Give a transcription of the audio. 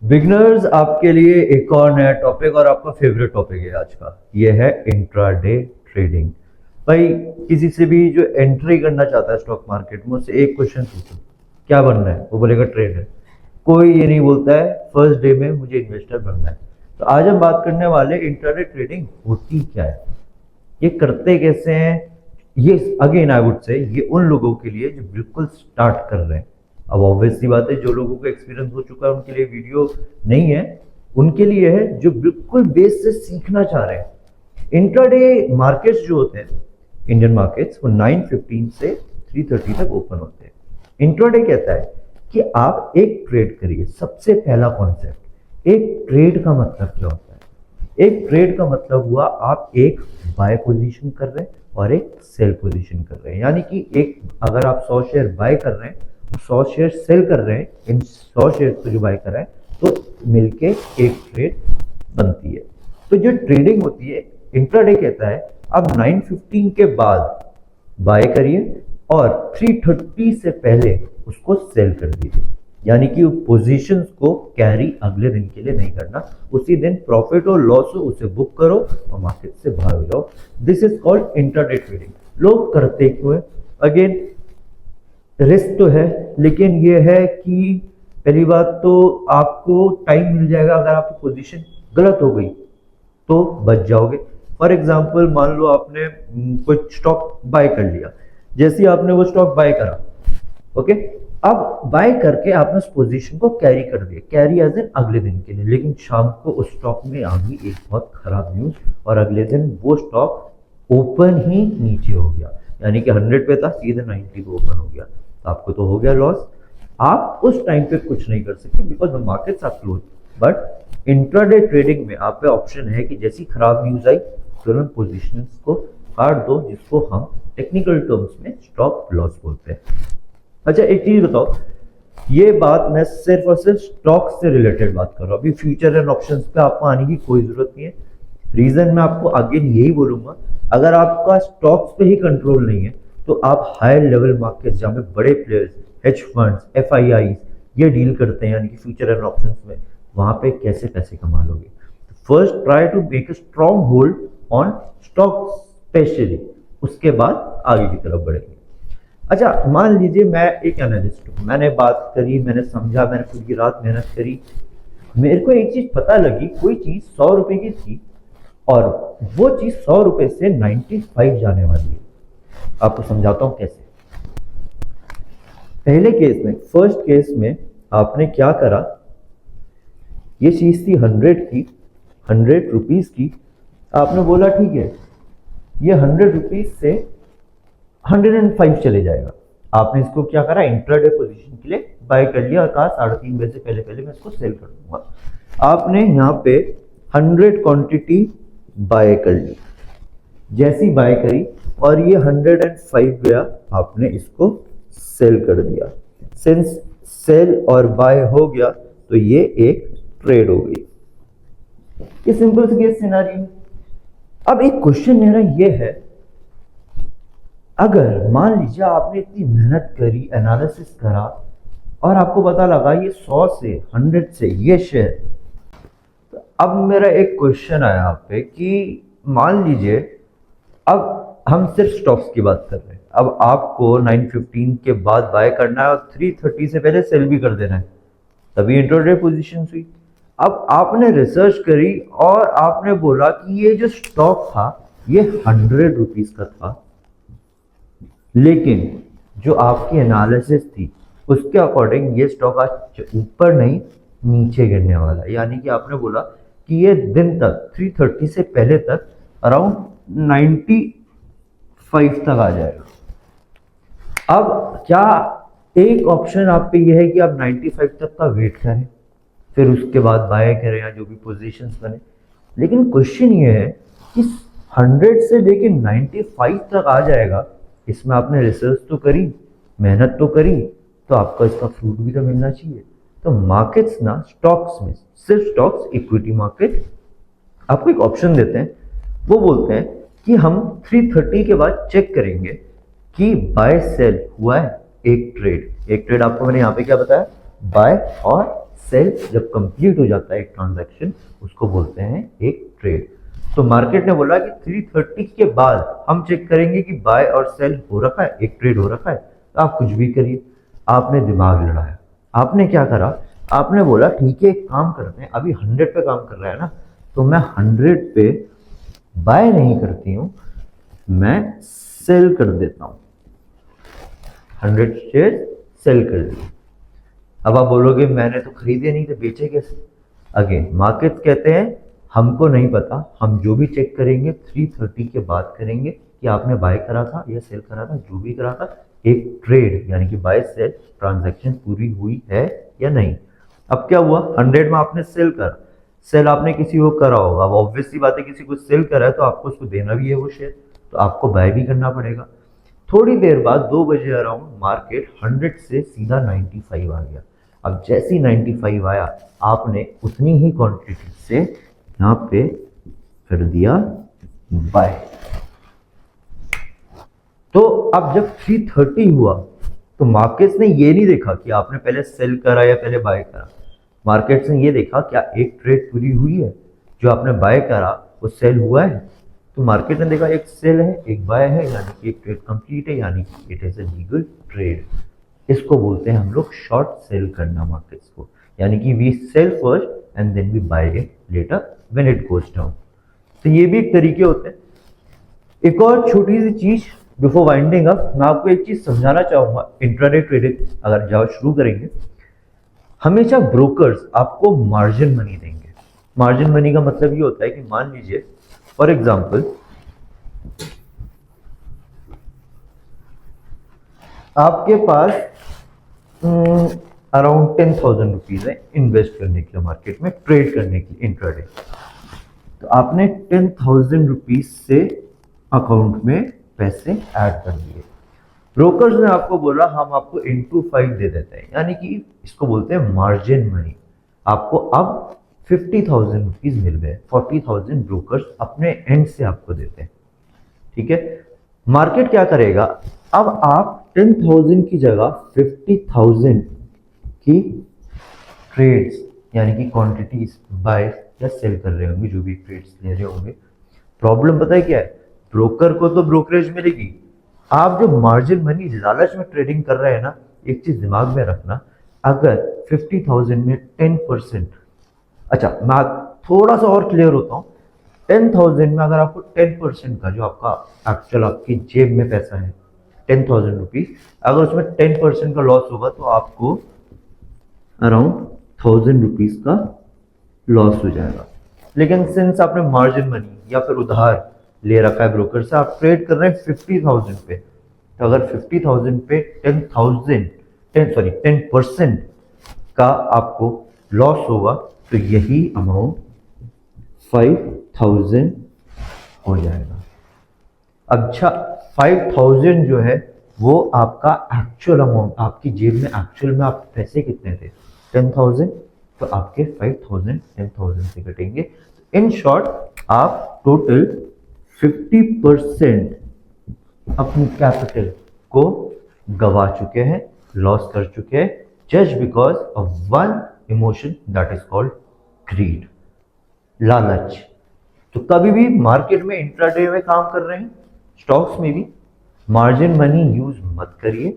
Beginners आपके लिए एक और नया टॉपिक और आपका फेवरेट टॉपिक है आज का। ये है इंट्राडे ट्रेडिंग। भाई किसी से भी जो एंट्री करना चाहता है स्टॉक मार्केट में, उससे एक क्वेश्चन पूछो, क्या बनना है? वो बोलेगा ट्रेडर। कोई ये नहीं बोलता है फर्स्ट डे में मुझे इन्वेस्टर बनना है। तो आज हम बात करने वाले इंट्राडे ट्रेडिंग होती क्या है, ये करते कैसे हैं। ये अगेन आई वुड से ये उन लोगों के लिए जो बिल्कुल स्टार्ट कर रहे हैं। अब ऑब्वियस सी बात है, जो लोगों को एक्सपीरियंस हो चुका है उनके लिए वीडियो नहीं है, उनके लिए है जो बिल्कुल बेस से सीखना चाह रहे हैं। इंट्राडे मार्केट्स जो होते हैं, इंडियन मार्केट्स, वो 9:15 से 3:30 तक ओपन होते हैं। इंट्राडे कहता है कि आप एक ट्रेड करिए। सबसे पहला कॉन्सेप्ट, एक ट्रेड का मतलब क्या होता है? एक ट्रेड का मतलब हुआ आप एक बाय पोजीशन कर रहे हैं और एक सेल पोजीशन कर रहे हैं। यानी कि एक अगर आप 100 शेयर बाय कर रहे हैं, 100 शेयर सेल कर रहे हैं, इन 100 शेयर को जो बाय कर रहे हैं, तो मिलके एक ट्रेड बनती है। तो जो ट्रेडिंग होती है, इंट्राडे कहता है आप 9:15 के बाद बाय करिए और 3:30 से पहले उसको सेल कर दीजिए। यानी कि पोजीशंस को कैरी अगले दिन के लिए नहीं करना, उसी दिन प्रॉफिट और लॉस हो उसे बुक करो और मार्केट से बाहर हो जाओ। This is called intraday trading. लोग करते क्यों है? अगेन रिस्क तो है, लेकिन ये है कि पहली बात तो आपको टाइम मिल जाएगा। अगर आपकी पोजीशन गलत हो गई तो बच जाओगे। फॉर एग्जाम्पल मान लो आपने कुछ स्टॉक बाय कर लिया, जैसे ही आपने वो स्टॉक बाय करा, ओके, अब बाय करके आपने उस पोजीशन को कैरी कर दिया, कैरी एज एन अगले दिन के लिए, लेकिन शाम को उस स्टॉक में आ गई एक बहुत खराब न्यूज और अगले दिन वो स्टॉक ओपन ही नीचे हो गया। यानी कि 100 पे था, सीधे 90 पे ओपन हो गया, तो आपको तो हो गया लॉस। आप उस टाइम पे कुछ नहीं कर सकते because the markets are close. But intraday trading में आप पे ऑप्शन है कि जैसी खराब न्यूज आई तुरंत पोजीशंस को काट दो, जिसको हम टेक्निकल टर्म्स में स्टॉप लॉस बोलते हैं। अच्छा एक चीज बताओ, ये बात मैं सिर्फ और सिर्फ स्टॉक से रिलेटेड बात कर रहा हूँ। अभी फ्यूचर एंड ऑप्शंस पे आपको आने की कोई जरूरत नहीं है। रीजन मैं आपको अगेन यही बोलूंगा, अगर आपका स्टॉक्स पे ही कंट्रोल नहीं है तो आप हायर लेवल मार्केट जहां पे बड़े प्लेयर्स, हेज फंड्स, एफआईआई ये डील करते हैं, यानी कि फ्यूचर एंड ऑप्शंस में, वहां पे कैसे पैसे कमा लोगे? First try to make a strong hold on stock specially, उसके बाद आगे की तरफ बढ़ेंगे। अच्छा मान लीजिए मैं एक एनालिस्ट हूँ, मैंने बात करी, मैंने समझा, मैंने पूरी रात मेहनत करी, मेरे को एक चीज पता लगी, कोई चीज 100 रुपए की थी और वो चीज 100 रुपए से 95 जाने वाली है। आपको समझाता हूं कैसे। पहले केस में, फर्स्ट केस में आपने क्या करा, ये चीज थी 100 रुपीज की, आपने बोला ठीक है ये 100 रुपीज से 105 चले जाएगा। आपने इसको क्या करा, इंट्राडे पोजीशन के लिए बाय कर लिया और कहा 3:30 बजे से पहले पहले मैं इसको सेल कर दूंगा। आपने यहाँ पे 100 क्वांटिटी बाय कर ली, जैसी बाय करी और ये 105 गया, आपने इसको सेल कर दिया। सिंस सेल और बाय हो गया तो ये एक ट्रेड हो गई। ये सिंपल सी केस सिनेरियो। अब एक क्वेश्चन मेरा ये है, अगर मान लीजिए आपने इतनी मेहनत करी, एनालिसिस करा और आपको पता लगा ये 100 से 100 से ये शेयर, तो अब मेरा एक क्वेश्चन आया आप पे कि मान लीजिए अब हम सिर्फ स्टॉक्स की बात कर रहे हैं, अब आपको 9:15 के बाद बाय करना है और 3:30 से पहले सेल भी कर देना है, तभी इंट्राडे पोजीशन हुई। अब आपने रिसर्च करी और आपने बोला कि ये जो स्टॉक था ये 100 रुपीज का था, लेकिन जो आपकी एनालिसिस थी उसके अकॉर्डिंग ये स्टॉक आज ऊपर नहीं नीचे गिरने वाला है। यानी कि आपने बोला कि ये दिन तक 3:30 से पहले तक अराउंड 95 तक आ जाएगा। अब क्या एक ऑप्शन आप पे ये है कि आप 95 तक का वेट करें, फिर उसके बाद बाय करें या जो भी पोजीशंस बने, लेकिन क्वेश्चन ये है कि 100 से लेके 95 तक आ जाएगा, इसमें आपने रिसर्च तो करी, मेहनत तो करी, तो आपका इसका फ्रूट भी तो मिलना चाहिए। तो मार्केट्स ना, स्टॉक्स में, सिर्फ स्टॉक्स, इक्विटी मार्केट आपको एक ऑप्शन देते हैं, वो बोलते हैं कि हम 3:30 के बाद चेक करेंगे कि बाय सेल हुआ है। एक ट्रेड आपको मैंने यहाँ पे क्या बताया, बाय और सेल जब कंप्लीट हो जाता है एक ट्रांजैक्शन, उसको बोलते हैं एक ट्रेड। तो मार्केट ने बोला कि 3:30 के बाद हम चेक करेंगे कि बाय और सेल हो रखा है, एक ट्रेड हो रखा है। तो आप कुछ भी करिए, आपने दिमाग लड़ाया, आपने क्या करा, आपने बोला ठीक है एक काम करते हैं, अभी 100 पे काम कर रहा है ना, तो मैं 100 पे बाय नहीं करती हूँ, मैं सेल कर देता हूँ, 100 शेयर सेल कर दिए। अब आप बोलोगे मैंने तो खरीदे नहीं थे, बेचे कैसे? अगेन मार्केट कहते हैं हमको नहीं पता, हम जो भी चेक करेंगे 3:30 के बाद करेंगे कि आपने बाय करा था या सेल करा था, जो भी करा था, एक ट्रेड यानी कि बाय सेल ट्रांजैक्शन पूरी हुई है या नहीं। अब क्या हुआ, 100 में आपने सेल करा, सेल आपने किसी को करा होगा, अब ऑब्वियसली बात है किसी को सेल करा है तो आपको उसको देना भी है वो शेयर, तो आपको बाय भी करना पड़ेगा। थोड़ी देर बाद 2 बजे अराउंड मार्केट 100 से सीधा 95 आ गया। अब जैसी 95 आया, आपने उतनी ही क्वांटिटी से यहाँ पे कर दिया बाय। तो अब जब 3:30 हुआ तो मार्केट्स ने ये नहीं देखा कि आपने पहले सेल करा या पहले बाय करा, मार्केट्स ने ये देखा क्या एक ट्रेड पूरी हुई है, जो आपने बाय करा वो सेल हुआ है। तो मार्केट ने देखा एक सेल है एक बाय है, यानी कि एक ट्रेड कंप्लीट है, यानी कि it is a legal trade. इसको बोलते हैं हम लोग शॉर्ट सेल करना मार्केट्स को, यानी कि we sell first and then we buy it later when it goes down. तो ये भी एक तरीके होते हैं। एक और छोटी सी चीज बिफोर वाइंडिंग अप, मैं आपको एक चीज समझाना चाहूंगा। इंट्राडे ट्रेडिंग अगर जाओ शुरू करेंगे, हमेशा ब्रोकर्स आपको मार्जिन मनी देंगे। मार्जिन मनी का मतलब ये होता है कि मान लीजिए फॉर एग्जांपल आपके पास अराउंड 10,000 रुपीज है इन्वेस्ट करने के लिए मार्केट में, ट्रेड करने के लिए इंट्राडे। तो आपने 10,000 रुपीज से अकाउंट में पैसे ऐड कर दिए, ब्रोकर्स ने आपको बोला हम आपको इंटू 5 दे देते हैं, यानी कि इसको बोलते हैं मार्जिन मनी। आपको अब 50,000 रुपीज मिल गए, 40,000 ब्रोकर्स अपने एंड से आपको देते हैं, ठीक है। मार्केट क्या करेगा, अब आप 10,000 की जगह 50,000 की ट्रेड्स यानी कि क्वांटिटीज बाय या सेल कर रहे होंगे, जो भी ट्रेड्स ले रहे होंगे। प्रॉब्लम पता है क्या है, ब्रोकर को तो ब्रोकरेज मिलेगी, आप जो मार्जिन मनी लालच में ट्रेडिंग कर रहे हैं ना, एक चीज दिमाग में रखना, अगर 50,000 में 10%, अच्छा मैं थोड़ा सा और क्लियर होता हूँ, 10,000 में अगर आपको 10% का जो आपका एक्चुअल आपकी जेब में पैसा है 10,000 रुपीज, अगर उसमें 10% का लॉस होगा तो आपको अराउंड 1,000 रुपीज का लॉस हो जाएगा। लेकिन सिंस आपने मार्जिन मनी या फिर उधार ले रखा है ब्रोकर से, आप ट्रेड कर रहे हैं 50,000 पे, तो अगर 50,000 पे 10% का आपको लॉस होगा तो यही अमाउंट 5,000 हो जाएगा। अच्छा 5,000 जो है वो आपका एक्चुअल अमाउंट, आपकी जेब में एक्चुअल में आप पैसे कितने थे 10,000, तो आपके 5,000 10,000 से कटेंगे। इन शॉर्ट आप टोटल 50% अपनी कैपिटल को गवा चुके हैं, लॉस कर चुके हैं, just because of one emotion that is called greed, लालच। तो कभी भी मार्केट में इंट्राडे में काम कर रहे हैं, स्टॉक्स में भी मार्जिन मनी यूज मत करिए,